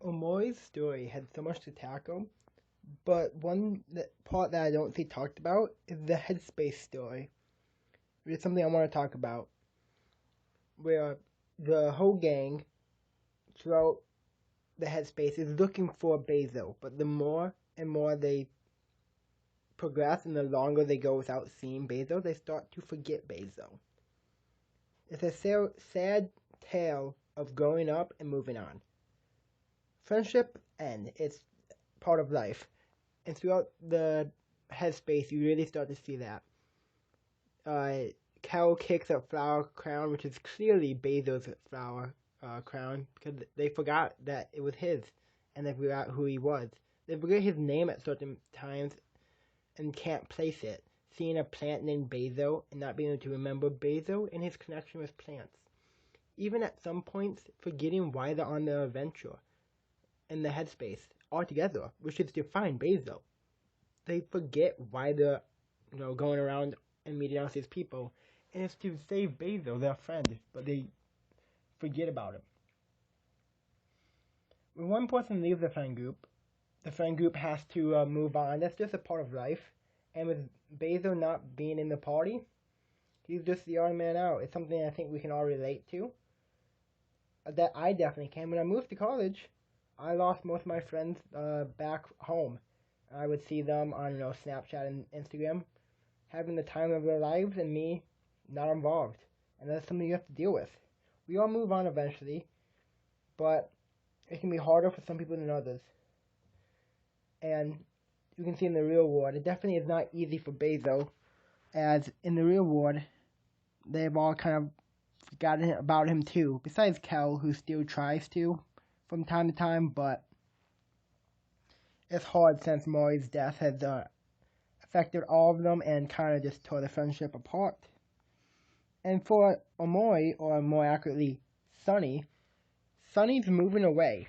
Omori's story had so much to tackle, but part that I don't see talked about is the headspace story, which is something I want to talk about, where the whole gang throughout the headspace is looking for Bezo, but the more and more they progress and the longer they go without seeing Bezo, they start to forget Bezo. It's a sad tale of growing up and moving on. Friendship end. It's part of life. And throughout the headspace, you really start to see that. Kel kicks a flower crown, which is clearly Bezo's flower crown, because they forgot that it was his, and they forgot who he was. They forget his name at certain times and can't place it. Seeing a plant named Bezo and not being able to remember Bezo and his connection with plants. Even at some points, forgetting why they're on their adventure in the headspace altogether, which is to find Bezo. They forget why they're, going around and meeting all these people, and it's to save Bezo, their friend, but they forget about him. When one person leaves the friend group has to move on. That's just a part of life. And with Bezo not being in the party, he's just the odd man out. It's something I think we can all relate to. That I definitely can. When I moved to college, I lost most of my friends back home. I would see them on Snapchat and Instagram, having the time of their lives, and me not involved. And that's something you have to deal with. We all move on eventually, but it can be harder for some people than others. And you can see in the real world, it definitely is not easy for Bezo, as in the real world, they've all kind of forgotten about him too, besides Kel, who still tries to from time to time, but it's hard since Mori's death has affected all of them and kind of just tore the friendship apart. And for Omori, or more accurately, Sunny's moving away.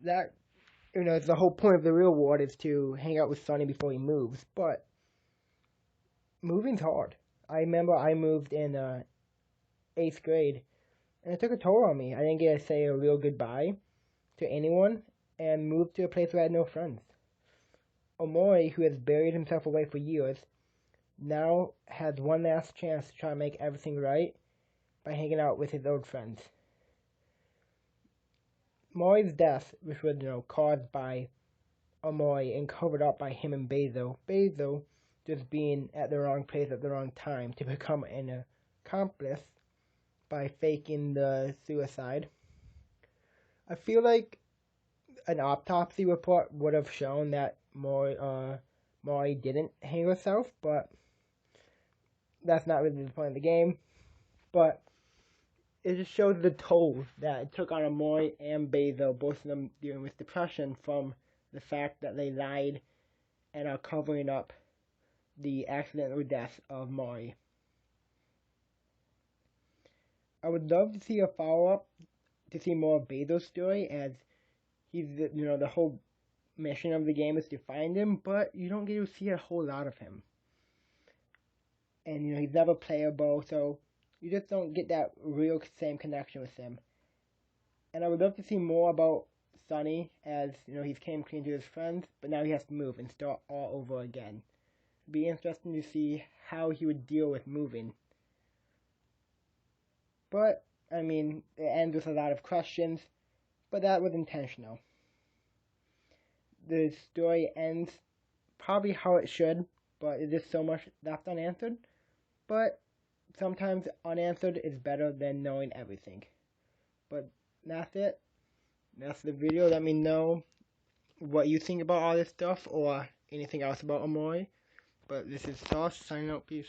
That, it's the whole point of the real world is to hang out with Sunny before he moves, but moving's hard. I remember I moved in 8th grade, and it took a toll on me. I didn't get to say a real goodbye to anyone, and moved to a place where I had no friends. Omori, who has buried himself away for years, now has one last chance to try to make everything right by hanging out with his old friends. Mori's death, which was, caused by Omori and covered up by him and Bezo just being at the wrong place at the wrong time to become an accomplice by faking the suicide. I feel like an autopsy report would have shown that Mori didn't hang herself, but that's not really the point of the game. But it just shows the toll that it took on Omori and Bezo, both of them dealing with depression from the fact that they lied and are covering up the accidental death of Mori. I would love to see a follow-up to see more of Bezo's story, as he's, the whole mission of the game is to find him, but you don't get to see a whole lot of him. And, he's never playable, so you just don't get that real same connection with him. And I would love to see more about Sunny, as, he's came clean to his friends, but now he has to move and start all over again. It'd be interesting to see how he would deal with moving. But, it ends with a lot of questions, but that was intentional. The story ends probably how it should, but there's just so much left unanswered. But sometimes unanswered is better than knowing everything. But that's it. That's the video. Let me know what you think about all this stuff or anything else about Omori. But this is Sauce signing out. Peace.